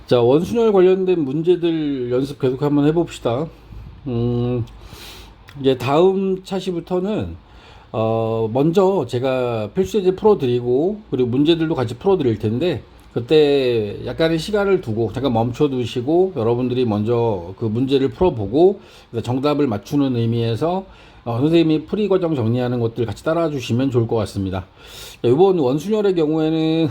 자, 원순열 관련된 문제들 연습 계속 한번 해봅시다. 이제 다음 차시부터는 먼저 제가 필수예제 풀어드리고 그리고 문제들도 같이 풀어드릴 텐데 그때 약간의 시간을 두고 잠깐 멈춰 두시고 여러분들이 먼저 그 문제를 풀어보고 정답을 맞추는 의미에서 선생님이 풀이 과정 정리하는 것들 같이 따라와 주시면 좋을 것 같습니다. 이번 원순열의 경우에는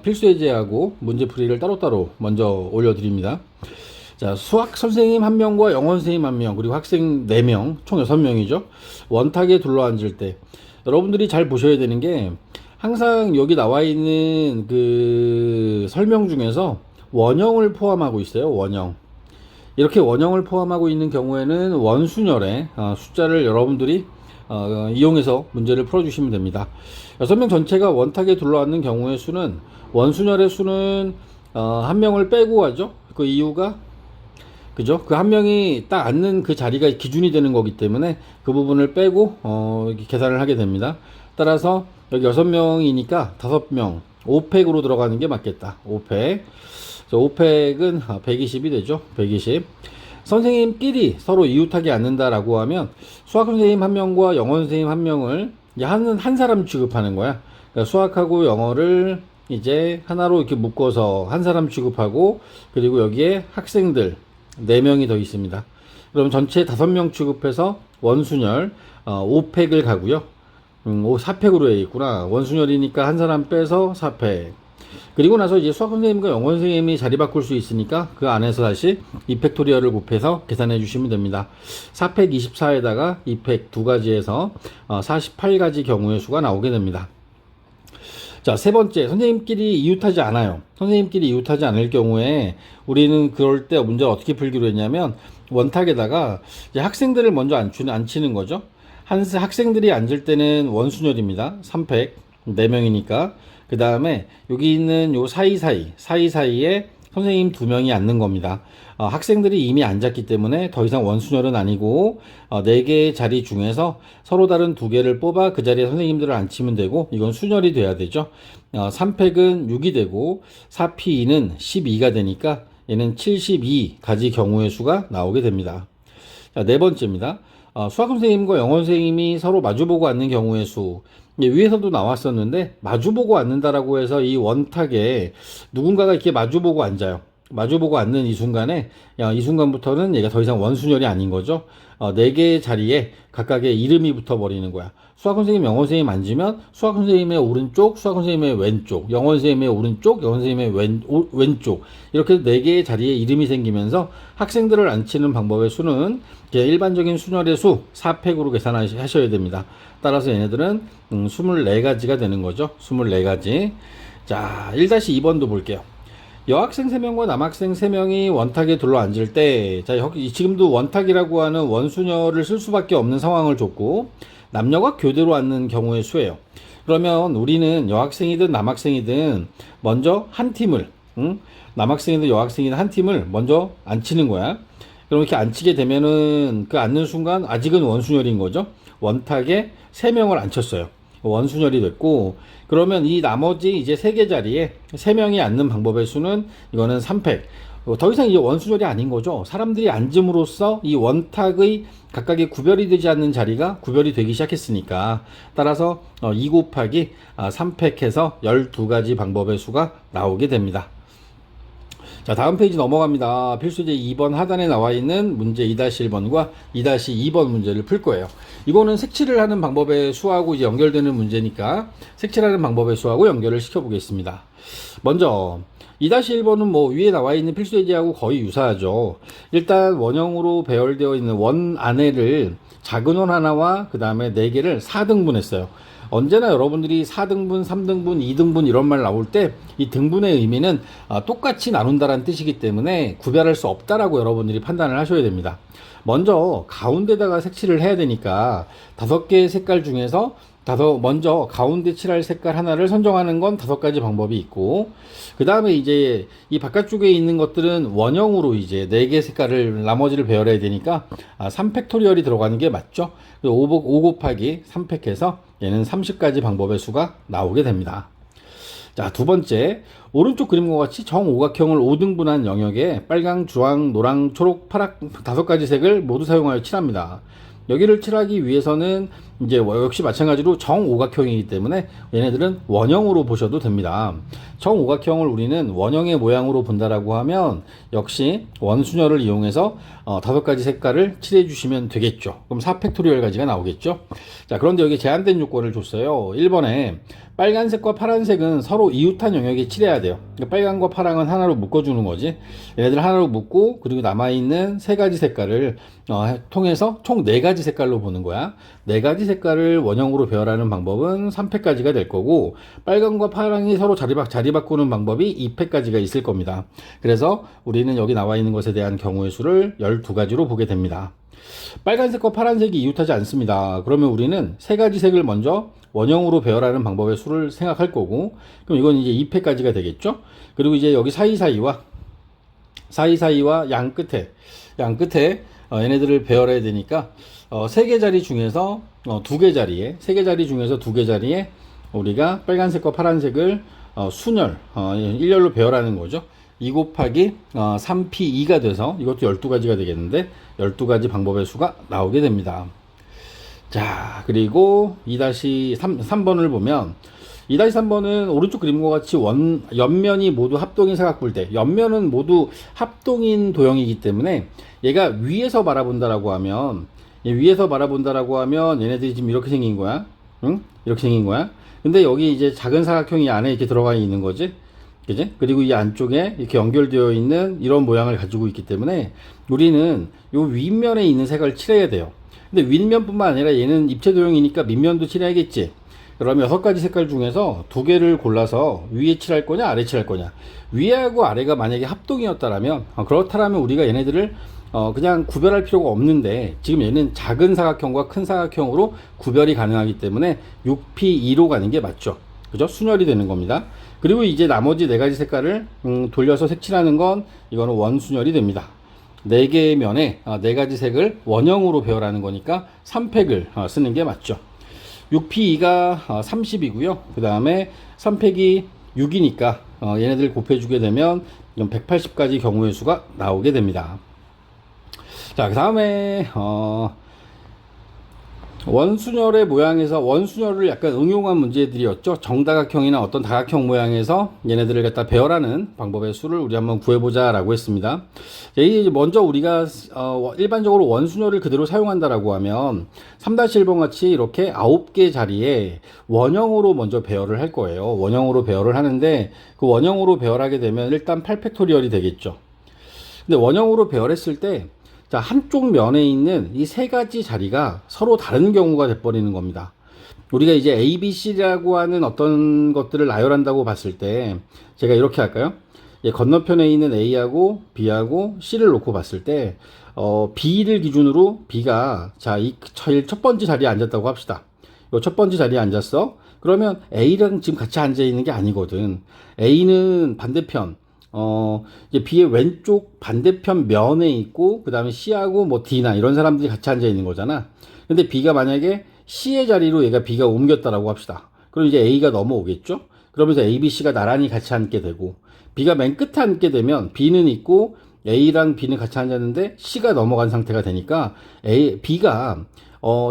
필수예제하고 문제풀이를 따로따로 먼저 올려드립니다. 자, 수학 선생님 한 명과 영어 선생님 한 명, 그리고 학생 4명, 총 6명이죠. 원탁에 둘러앉을 때 여러분들이 잘 보셔야 되는 게 항상 여기 나와 있는 그 설명 중에서 원형을 포함하고 있어요. 원형. 이렇게 원형을 포함하고 있는 경우에는 원순열의 숫자를 여러분들이 이용해서 문제를 풀어주시면 됩니다. 6명 전체가 원탁에 둘러앉는 경우의 수는 원순열의 수는 한 명을 빼고 가죠. 그 이유가 그죠? 그 한 명이 딱 앉는 그 자리가 기준이 되는 거기 때문에 그 부분을 빼고 계산을 하게 됩니다. 따라서 여기 6명이니까 5명 5팩으로 들어가는 게 맞겠다. 5팩. 5팩은 120이 되죠. 120. 선생님끼리 서로 이웃하게 앉는다라고 하면 수학 선생님 한 명과 영어 선생님 한 명을 이제 한 사람 취급하는 거야. 그러니까 수학하고 영어를 이제 하나로 이렇게 묶어서 한 사람 취급하고 그리고 여기에 학생들 4명이 더 있습니다. 그럼 전체 5명 취급해서 원순열 5팩을 가고요. 4팩으로 해 있구나. 원순열이니까 한 사람 빼서 4팩. 그리고 나서 이제 수학 선생님과 영어 선생님이 자리 바꿀 수 있으니까 그 안에서 다시 2팩토리얼을 곱해서 계산해 주시면 됩니다. 4팩 24에다가 2팩 두 가지에서 48가지 경우의 수가 나오게 됩니다. 자, 세 번째, 선생님끼리 이웃하지 않아요. 선생님끼리 이웃하지 않을 경우에 우리는 그럴 때 문제를 어떻게 풀기로 했냐면 원탁에다가 이제 학생들을 먼저 앉히는 거죠. 학생들이 앉을 때는 원순열입니다. 3팩, 4명이니까. 그 다음에 여기 있는 요 사이사이에 선생님 2명이 앉는 겁니다. 학생들이 이미 앉았기 때문에 더 이상 원순열은 아니고 4개의 자리 중에서 서로 다른 2개를 뽑아 그 자리에 선생님들을 앉히면 되고 이건 순열이 돼야 되죠. 3팩은 6이 되고 4P2는 12가 되니까 얘는 72가지 경우의 수가 나오게 됩니다. 자, 네 번째입니다. 수학 선생님과 영어 선생님이 서로 마주보고 앉는 경우의 수. 위에서도 나왔었는데 마주보고 앉는다라고 해서 이 원탁에 누군가가 이렇게 마주보고 앉아요. 마주보고 앉는 이 순간에 이 순간부터는 얘가 더 이상 원순열이 아닌 거죠. 4개의 자리에 각각의 이름이 붙어버리는 거야. 수학 선생님, 영어 선생님 앉으면 수학 선생님의 오른쪽, 수학 선생님의 왼쪽, 영어 선생님의 오른쪽, 영어 선생님의 왼쪽 이렇게 4개의 자리에 이름이 생기면서 학생들을 앉히는 방법의 수는 일반적인 순열의 수 4팩으로 계산하셔야 됩니다. 따라서 얘네들은 24가지가 되는 거죠. 24가지. 자, 1-2번도 볼게요. 여학생 3명과 남학생 3명이 원탁에 둘러앉을 때, 자, 지금도 원탁이라고 하는 원순열을 쓸 수밖에 없는 상황을 줬고, 남녀가 교대로 앉는 경우의 수예요. 그러면 우리는 여학생이든 남학생이든 먼저 한 팀을, 남학생이든 여학생이든 한 팀을 먼저 앉히는 거야. 그럼 이렇게 앉히게 되면은 그 앉는 순간 아직은 원순열인 거죠. 원탁에 3명을 앉혔어요. 원순열이 됐고, 그러면 이 나머지 이제 3개 자리에 3명이 앉는 방법의 수는 이거는 3팩. 더 이상 이제 원순열이 아닌 거죠. 사람들이 앉음으로써 이 원탁의 각각의 구별이 되지 않는 자리가 구별이 되기 시작했으니까 따라서 2 곱하기 3팩 해서 12가지 방법의 수가 나오게 됩니다. 자, 다음 페이지 넘어갑니다. 필수제 2번 하단에 나와 있는 문제 2-1번과 2-2번 문제를 풀 거예요. 이거는 색칠을 하는 방법의 수하고 이제 연결되는 문제니까 색칠하는 방법의 수하고 연결을 시켜보겠습니다. 먼저 2-1번은 뭐 위에 나와 있는 필수예제하고 거의 유사하죠. 일단 원형으로 배열되어 있는 원 안에를 작은 원 하나와 그 다음에 4개를 4등분 했어요. 언제나 여러분들이 4등분, 3등분, 2등분 이런 말 나올 때 이 등분의 의미는 똑같이 나눈다라는 뜻이기 때문에 구별할 수 없다라고 여러분들이 판단을 하셔야 됩니다. 먼저 가운데다가 색칠을 해야 되니까 5개의 색깔 중에서 먼저 가운데 칠할 색깔 하나를 선정하는 건 5가지 방법이 있고, 그 다음에 이제 이 바깥쪽에 있는 것들은 원형으로 이제 4개 색깔을 나머지를 배열해야 되니까 3팩토리얼이 들어가는 게 맞죠. 5 곱하기 3팩 해서 얘는 30가지 방법의 수가 나오게 됩니다. 자, 두 번째, 오른쪽 그림과 같이 정오각형을 5등분한 영역에 빨강, 주황, 노랑, 초록, 파락 다섯 가지 색을 모두 사용하여 칠합니다. 여기를 칠하기 위해서는 이제 역시 마찬가지로 정오각형이기 때문에 얘네들은 원형으로 보셔도 됩니다. 정오각형을 우리는 원형의 모양으로 본다라고 하면 역시 원순열을 이용해서 다섯 가지 색깔을 칠해 주시면 되겠죠. 그럼 4팩토리얼 가지가 나오겠죠. 자, 그런데 여기 제한된 요건을 줬어요. 1번에 빨간색과 파란색은 서로 이웃한 영역에 칠해야 돼요. 그러니까 빨간과 파랑은 하나로 묶어주는 거지. 얘네들 하나로 묶고 그리고 남아있는 세 가지 색깔을 통해서 총 네 가지 색깔로 보는 거야. 네 가지 색깔을 원형으로 배열하는 방법은 3팩까지가 될 거고, 빨간과 파랑이 서로 자리 바꾸는 방법이 2팩까지가 있을 겁니다. 그래서 우리는 여기 나와 있는 것에 대한 경우의 수를 12가지로 보게 됩니다. 빨간색과 파란색이 이웃하지 않습니다. 그러면 우리는 세 가지 색을 먼저 원형으로 배열하는 방법의 수를 생각할 거고, 그럼 이건 이제 2팩까지가 되겠죠. 그리고 이제 여기 사이사이와 양 끝에 얘네들을 배열해야 되니까 세 개 자리 중에서 두 개 자리에 우리가 빨간색과 파란색을 순열 일렬로 배열하는 거죠. 2 곱하기 3p2가 돼서 이것도 12가지가 되겠는데 12가지 방법의 수가 나오게 됩니다. 자, 그리고 2-3번을 보면 2-3번은 오른쪽 그림과 같이 옆면이 모두 합동인 사각뿔대, 옆면은 모두 합동인 도형이기 때문에 얘가 위에서 바라본다라고 하면 얘네들이 지금 이렇게 생긴 거야. 응? 이렇게 생긴 거야. 근데 여기 이제 작은 사각형이 안에 이렇게 들어가 있는 거지. 그지? 그리고 이 안쪽에 이렇게 연결되어 있는 이런 모양을 가지고 있기 때문에 우리는 요 윗면에 있는 색을 칠해야 돼요. 근데 윗면뿐만 아니라 얘는 입체 도형이니까 밑면도 칠해야겠지. 그러면 6가지 색깔 중에서 2개를 골라서 위에 칠할 거냐 아래 칠할 거냐. 위하고 아래가 만약에 합동이었다라면 그렇다라면 우리가 얘네들을 그냥 구별할 필요가 없는데, 지금 얘는 작은 사각형과 큰 사각형으로 구별이 가능하기 때문에 6P2로 가는 게 맞죠. 그죠? 순열이 되는 겁니다. 그리고 이제 나머지 4가지 색깔을 돌려서 색칠하는 건 이거는 원순열이 됩니다. 4개의 면에 4가지 색을 원형으로 배열하는 거니까 3팩을 쓰는 게 맞죠. 6P2가 30이고요. 그 다음에 3팩이 6이니까 얘네들 곱해주게 되면 180가지 경우의 수가 나오게 됩니다. 자, 그 다음에 원순열의 모양에서 원순열을 약간 응용한 문제들이었죠. 정다각형이나 어떤 다각형 모양에서 얘네들을 갖다 배열하는 방법의 수를 우리 한번 구해보자 라고 했습니다. 먼저 우리가 일반적으로 원순열을 그대로 사용한다라고 하면 3-1번 같이 이렇게 9개 자리에 원형으로 먼저 배열을 할 거예요. 원형으로 배열을 하는데 그 원형으로 배열하게 되면 일단 8팩토리얼이 되겠죠. 근데 원형으로 배열했을 때 자, 한쪽 면에 있는 이 세 가지 자리가 서로 다른 경우가 돼버리는 겁니다. 우리가 이제 A, B, C라고 하는 어떤 것들을 나열한다고 봤을 때 제가 이렇게 할까요? 건너편에 있는 A하고 B하고 C를 놓고 봤을 때 B를 기준으로 B가 자, 이 제일 첫 번째 자리에 앉았다고 합시다. 이 첫 번째 자리에 앉았어. 그러면 A랑 지금 같이 앉아 있는 게 아니거든. A는 반대편 이제 B의 왼쪽 반대편 면에 있고, 그 다음에 C하고 뭐 D나 이런 사람들이 같이 앉아 있는 거잖아. 근데 B가 만약에 C의 자리로 얘가 B가 옮겼다라고 합시다. 그럼 이제 A가 넘어오겠죠? 그러면서 A, B, C가 나란히 같이 앉게 되고, B가 맨 끝에 앉게 되면 B는 있고, A랑 B는 같이 앉았는데 C가 넘어간 상태가 되니까 B가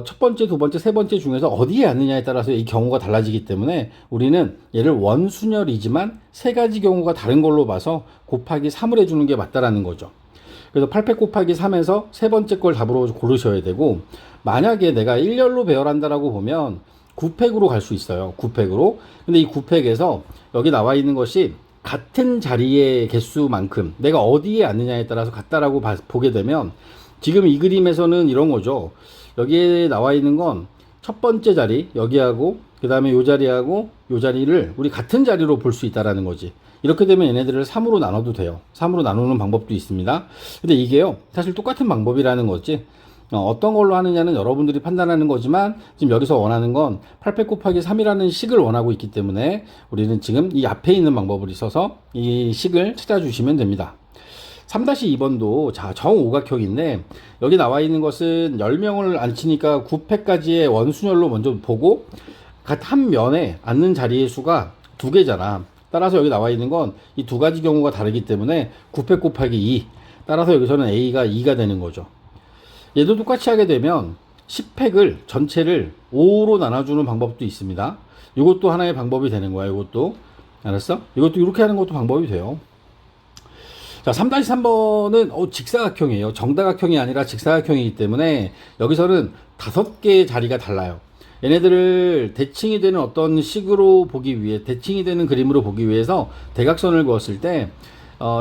첫 번째, 두 번째, 세 번째 중에서 어디에 앉느냐에 따라서 이 경우가 달라지기 때문에 우리는 얘를 원순열이지만 세 가지 경우가 다른 걸로 봐서 곱하기 3을 해주는 게 맞다라는 거죠. 그래서 8팩 곱하기 3에서 세 번째 걸 답으로 고르셔야 되고, 만약에 내가 일렬로 배열한다라고 보면 9팩으로 갈 수 있어요. 9팩으로. 근데 이 9팩에서 여기 나와 있는 것이 같은 자리의 개수만큼 내가 어디에 앉느냐에 따라서 같다라고 보게 되면, 지금 이 그림에서는 이런 거죠. 여기에 나와 있는 건 첫 번째 자리 여기하고 그 다음에 요 자리하고 요 자리를 우리 같은 자리로 볼 수 있다라는 거지. 이렇게 되면 얘네들을 3으로 나눠도 돼요. 3으로 나누는 방법도 있습니다. 근데 이게요, 사실 똑같은 방법이라는 거지. 어떤 걸로 하느냐는 여러분들이 판단하는 거지만 지금 여기서 원하는 건 8팩 곱하기 3이라는 식을 원하고 있기 때문에 우리는 지금 이 앞에 있는 방법을 써서 이 식을 찾아주시면 됩니다. 3-2번도 자, 정오각형인데 여기 나와 있는 것은 10명을 앉히니까 9팩까지의 원순열로 먼저 보고 한 면에 앉는 자리의 수가 2개잖아. 따라서 여기 나와 있는 건 이 두 가지 경우가 다르기 때문에 9팩 곱하기 2. 따라서 여기서는 A가 2가 되는 거죠. 얘도 똑같이 하게 되면 10팩을 전체를 5로 나눠주는 방법도 있습니다. 이것도 하나의 방법이 되는 거야. 이것도 알았어? 이것도 이렇게 하는 것도 방법이 돼요. 자, 3-3번은 직사각형이에요. 정다각형이 아니라 직사각형이기 때문에 여기서는 5개의 자리가 달라요. 얘네들을 대칭이 되는 어떤 식으로 보기 위해, 대칭이 되는 그림으로 보기 위해서 대각선을 그었을 때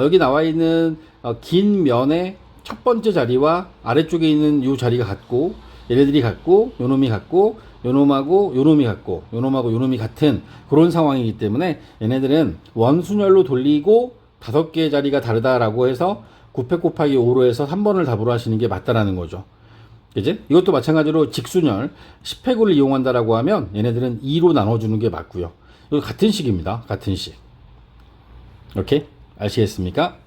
여기 나와 있는 긴 면의 첫 번째 자리와 아래쪽에 있는 이 자리가 같고, 얘네들이 같고, 요놈이 같고, 요놈하고 요놈이 같고, 요놈하고 요놈이 같은 그런 상황이기 때문에 얘네들은 원순열로 돌리고 5개의 자리가 다르다라고 해서 9팩 곱하기 5로 해서 3번을 답으로 하시는 게 맞다라는 거죠. 그지? 이것도 마찬가지로 직순열 10팩을 이용한다라고 하면 얘네들은 2로 나눠주는 게 맞고요. 이거 같은 식입니다. 같은 식. 오케이? 아시겠습니까?